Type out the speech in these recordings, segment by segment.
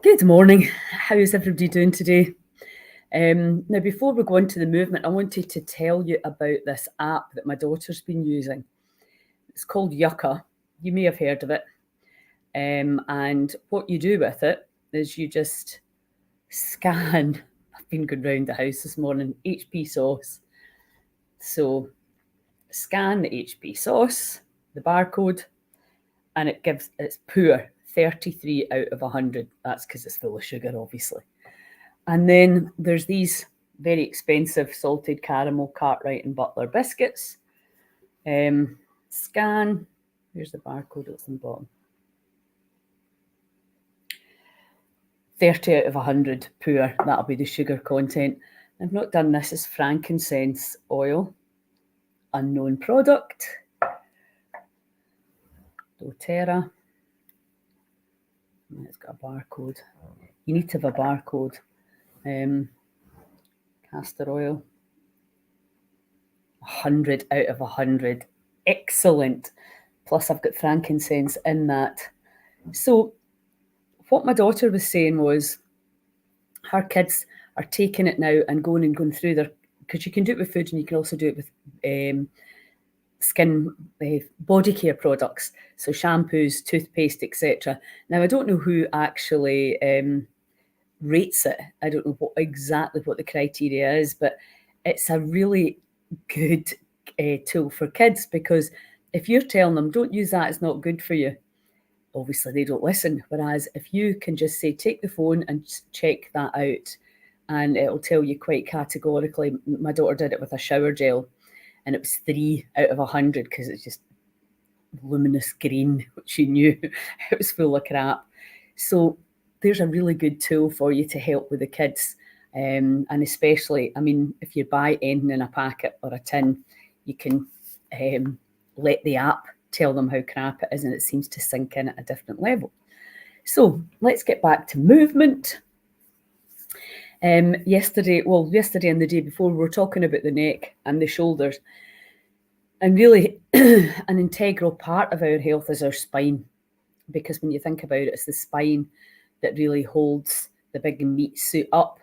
Good morning. How is everybody doing today? Now, before we go into the movement, I wanted to tell you about this app that my daughter's been using. It's called Yucca. You may have heard of it. And what you do with it is you just scan. I've been going round the house this morning, HP sauce. So scan the HP sauce, the barcode, and it's poor 33 out of 100. That's because it's full of sugar, obviously. And then there's these very expensive salted caramel Cartwright and Butler biscuits. Scan. Here's the barcode, it's on the bottom. 30 out of 100 poor. That'll be the sugar content. I've not done this. Is frankincense oil. Unknown product. doTERRA. It's got a barcode. You need to have a barcode. Castor oil. 100 out of 100. Excellent. Plus I've got frankincense in that. So what my daughter was saying was her kids are taking it now and going through their, because you can do it with food and you can also do it with skin body care products, so shampoos, toothpaste, etc. Now I don't know who actually rates it. I don't know exactly what the criteria is, but it's a really good tool for kids, because if you're telling them don't use that, it's not good for you, obviously they don't listen. Whereas if you can just say take the phone and check that out, and it'll tell you quite categorically. My daughter did it with a shower gel and it was 3 out of 100 because it's just luminous green, which she knew it was full of crap. So there's a really good tool for you to help with the kids. And especially, I mean, if you buy anything in a packet or a tin, you can let the app tell them how crap it is, and it seems to sink in at a different level. So let's get back to movement. Yesterday and the day before, we were talking about the neck and the shoulders. And really, an integral part of our health is our spine, because when you think about it, it's the spine that really holds the big meat suit up.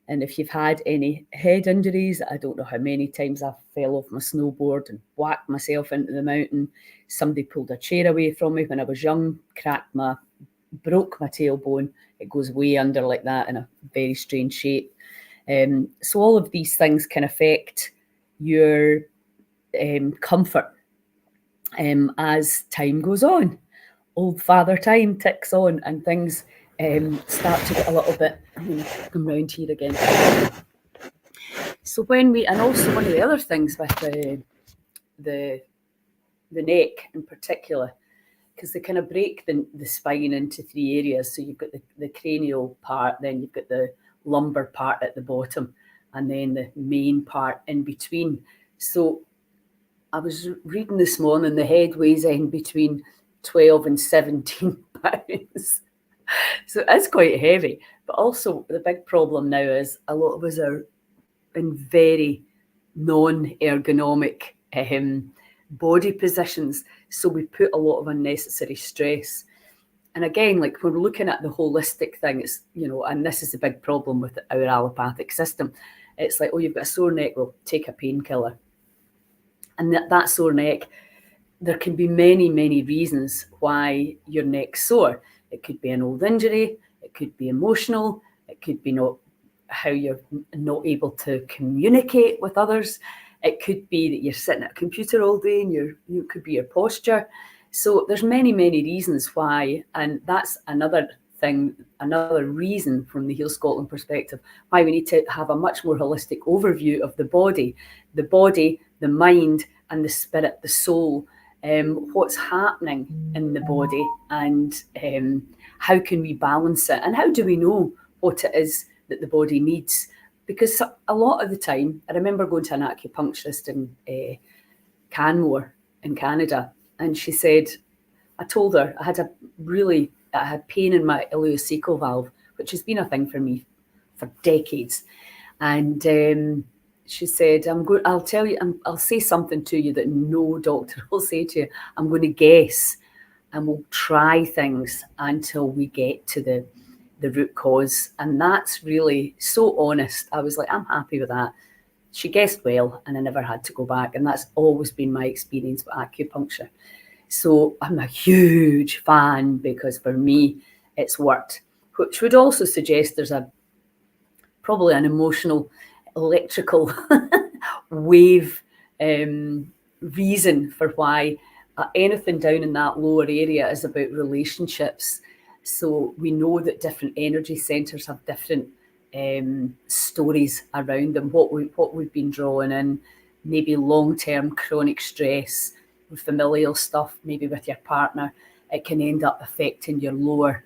And if you've had any head injuries, I don't know how many times I fell off my snowboard and whacked myself into the mountain. Somebody pulled a chair away from me when I was young, broke my tailbone. It goes way under like that in a very strange shape. So all of these things can affect your comfort as time goes on. Old Father Time ticks on and things start to get a little bit, I'm going to come round here again. So and also one of the other things with the neck in particular, because they kind of break the spine into 3 areas. So you've got the cranial part, then you've got the lumbar part at the bottom, and then the main part in between. So I was reading this morning, the head weighs in between 12 and 17 pounds. So it's quite heavy. But also the big problem now is a lot of us are in very non-ergonomic body positions. So we put a lot of unnecessary stress. And again, like when we're looking at the holistic thing, it's, and this is a big problem with our allopathic system. It's like, oh, you've got a sore neck, well, take a painkiller. And that sore neck, there can be many, many reasons why your neck's sore. It could be an old injury, it could be emotional, it could be how you're not able to communicate with others. It could be that you're sitting at a computer all day and you could be your posture. So there's many, many reasons why, and that's another thing, another reason from the Heal Scotland perspective, why we need to have a much more holistic overview of the body, the mind and the spirit, the soul, what's happening in the body, and how can we balance it, and how do we know what it is that the body needs? Because a lot of the time, I remember going to an acupuncturist in Canmore in Canada, and she said, I told her I had pain in my ileocecal valve, which has been a thing for me for decades. And she said, I'll tell you, I'll say something to you that no doctor will say to you. I'm going to guess, and we'll try things until we get to the the root cause. And that's really so honest. I was like, I'm happy with that. She guessed well, and I never had to go back. And that's always been my experience with acupuncture. So I'm a huge fan because for me, it's worked, which would also suggest there's probably an emotional, electrical wave reason for why anything down in that lower area is about relationships. So we know that different energy centers have different stories around them. What we've been drawing in, maybe long-term chronic stress, with familial stuff, maybe with your partner, it can end up affecting your lower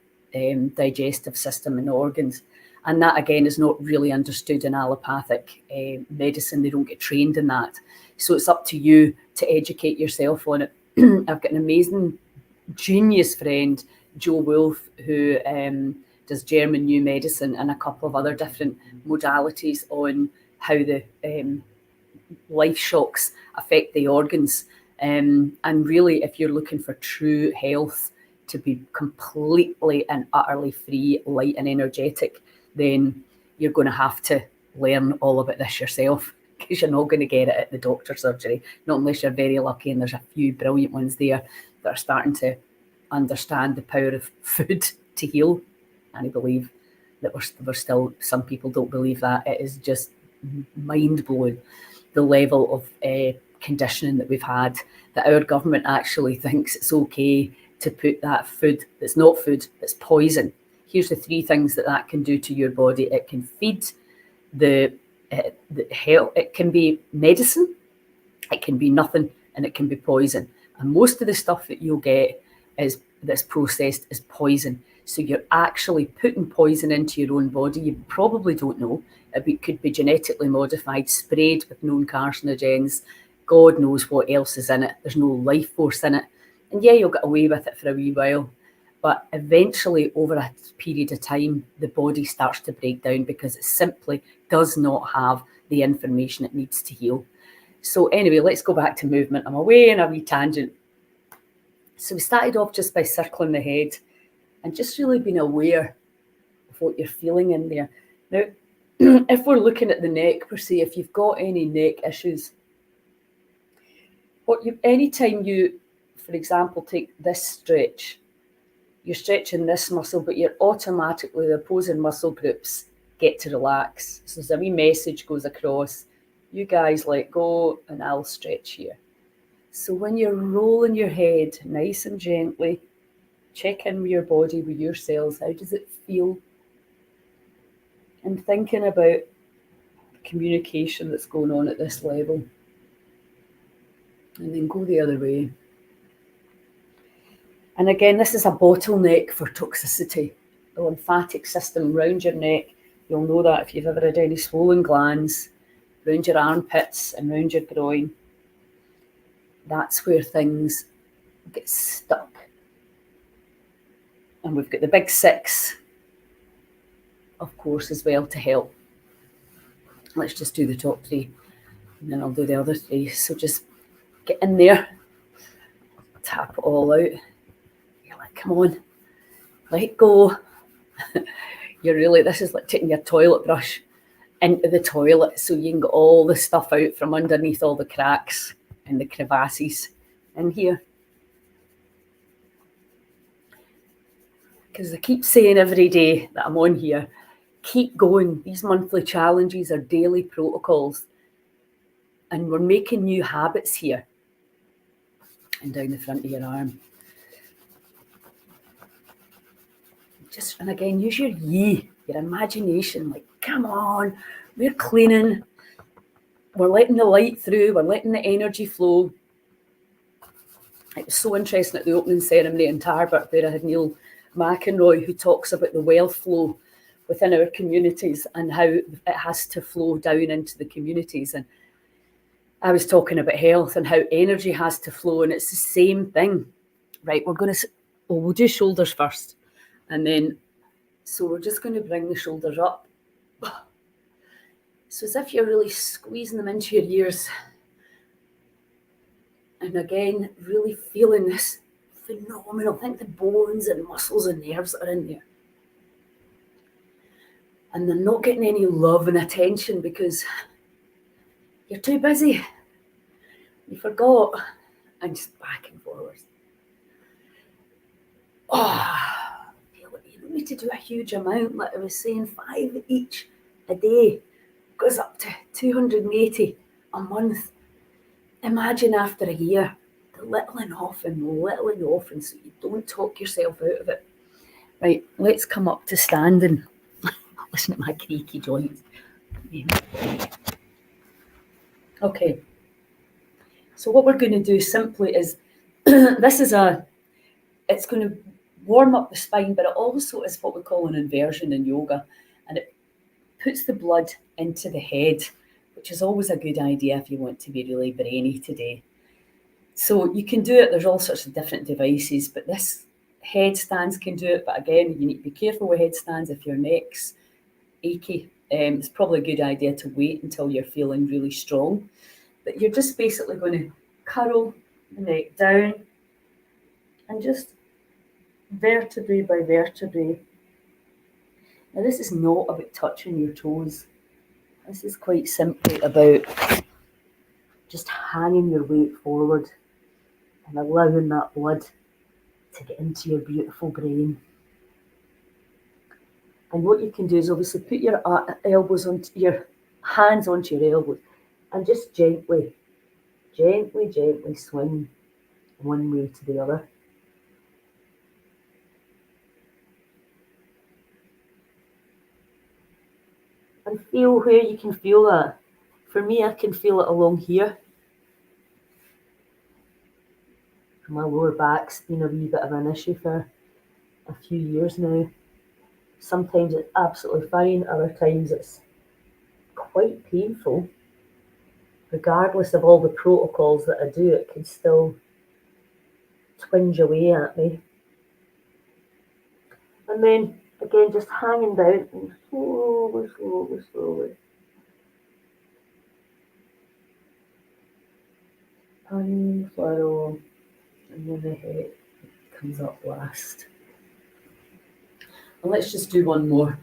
digestive system and organs. And that, again, is not really understood in allopathic medicine. They don't get trained in that. So it's up to you to educate yourself on it. I've got an amazing genius friend, Joe Wolf, who does German New Medicine and a couple of other different modalities on how the life shocks affect the organs. And really, if you're looking for true health, to be completely and utterly free, light and energetic, then you're going to have to learn all about this yourself, because you're not going to get it at the doctor surgery, not unless you're very lucky, and there's a few brilliant ones there that are starting to understand the power of food to heal. And I believe that we're still, some people don't believe that. It is just mind-blowing, the level of conditioning that we've had, that our government actually thinks it's okay to put that food that's not food, that's poison. Here's the 3 things that can do to your body. It can feed the health. It can be medicine, it can be nothing, and it can be poison. And most of the stuff that you'll get that's processed is poison. So you're actually putting poison into your own body. You probably don't know. It could be genetically modified, sprayed with known carcinogens. God knows what else is in it. There's no life force in it. And yeah, you'll get away with it for a wee while. But eventually, over a period of time, the body starts to break down because it simply does not have the information it needs to heal. So anyway, let's go back to movement. I'm away in a wee tangent. So we started off just by circling the head and just really being aware of what you're feeling in there. Now, if we're looking at the neck per se, if you've got any neck issues, anytime you, for example, take this stretch, you're stretching this muscle, but you're automatically, the opposing muscle groups get to relax. So there's a wee message goes across. You guys let go and I'll stretch here. So when you're rolling your head nice and gently, check in with your body, with your cells. How does it feel? And thinking about the communication that's going on at this level. And then go the other way. And again, this is a bottleneck for toxicity. The lymphatic system around your neck, you'll know that if you've ever had any swollen glands, around your armpits and around your groin, that's where things get stuck. And we've got the big 6, of course, as well to help. Let's just do the top 3, and then I'll do the other 3. So just get in there, tap it all out. You're like, come on, let go. This is like taking your toilet brush into the toilet so you can get all the stuff out from underneath all the cracks and the crevasses in here. Because I keep saying every day that I'm on here, keep going. These monthly challenges are daily protocols. And we're making new habits here. And down the front of your arm. And again, use your yi, your imagination. Like, come on, we're cleaning. We're letting the light through. We're letting the energy flow. It was so interesting at the opening ceremony in Tarbert, where I had Neil McEnroy, who talks about the wealth flow within our communities and how it has to flow down into the communities. And I was talking about health and how energy has to flow, and it's the same thing. Right, we'll do shoulders first. And then, so we're just going to bring the shoulders up. So as if you're really squeezing them into your ears. And again, really feeling this phenomenal, think the bones and muscles and nerves that are in there. and they're not getting any love and attention because you're too busy. You forgot, and just back and forwards. You don't need to do a huge amount, like I was saying, 5 each a day goes up to 280 a month. Imagine after a year, the littling off, so you don't talk yourself out of it. Right, let's come up to standing. Listen to my creaky joints. Okay, so what we're going to do simply is, it's going to warm up the spine, but it also is what we call an inversion in yoga, and it puts the blood into the head, which is always a good idea if you want to be really brainy today. So you can do it, there's all sorts of different devices, but this headstands can do it. But again, you need to be careful with headstands if your neck's achy. It's probably a good idea to wait until you're feeling really strong. But you're just basically going to curl the neck down and just vertebrae by vertebrae. Now this is not about touching your toes. This is quite simply about just hanging your weight forward and allowing that blood to get into your beautiful brain. And what you can do is obviously put your elbows onto your hands onto your elbows and just gently swing one way to the other. And feel where you can feel that. For me, I can feel it along here. My lower back's been a wee bit of an issue for a few years now. Sometimes it's absolutely fine, other times it's quite painful. Regardless of all the protocols that I do, it can still twinge away at me. And then again, just hanging down and slowly. Unfurl, and then the head comes up last. And let's just do one more.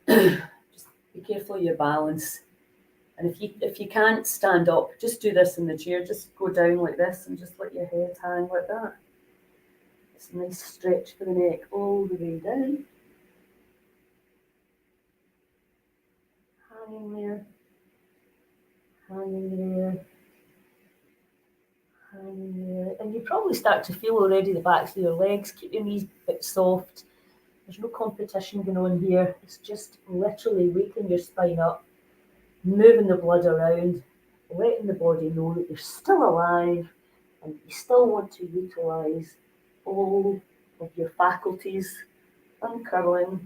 Just be careful of your balance. And if you can't stand up, just do this in the chair. Just go down like this and just let your head hang like that. It's a nice stretch for the neck all the way down. Hanging there. And you probably start to feel already the backs of your legs. Keep your knees a bit soft. There's no competition going on here. It's just literally waking your spine up, moving the blood around, letting the body know that you're still alive and you still want to utilise all of your faculties, uncurling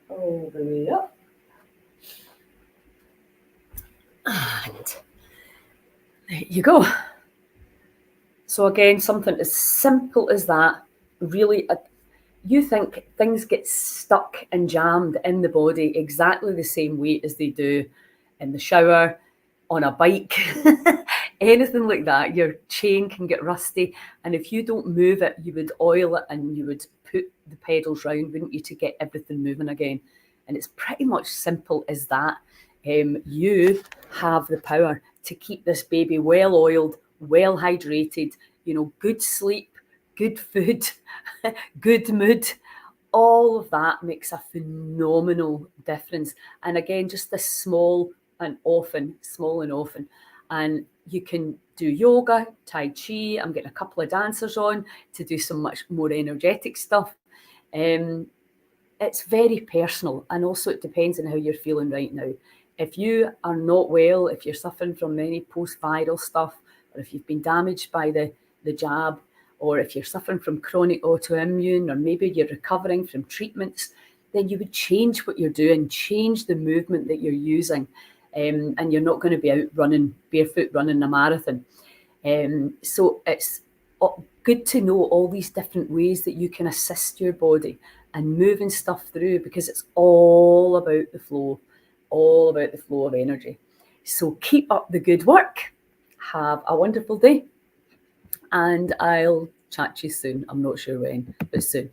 all the way up. And there you go. So again, something as simple as that, really, you think things get stuck and jammed in the body exactly the same way as they do in the shower, on a bike, anything like that. Your chain can get rusty, and if you don't move it, you would oil it and you would put the pedals round, wouldn't you, to get everything moving again. And it's pretty much simple as that. You have the power to keep this baby well oiled, well hydrated, good sleep, good food, good mood. All of that makes a phenomenal difference. And again, just this small and often. And you can do yoga, Tai Chi. I'm getting a couple of dancers on to do some much more energetic stuff. It's very personal, and also it depends on how you're feeling right now. If you are not well, if you're suffering from any post-viral stuff, or if you've been damaged by the jab, or if you're suffering from chronic autoimmune, or maybe you're recovering from treatments, then you would change what you're doing, change the movement that you're using, and you're not going to be out running, barefoot running a marathon. So it's good to know all these different ways that you can assist your body and moving stuff through, because it's all about the flow of energy. So keep up the good work. Have a wonderful day. And I'll chat to you soon. I'm not sure when, but soon.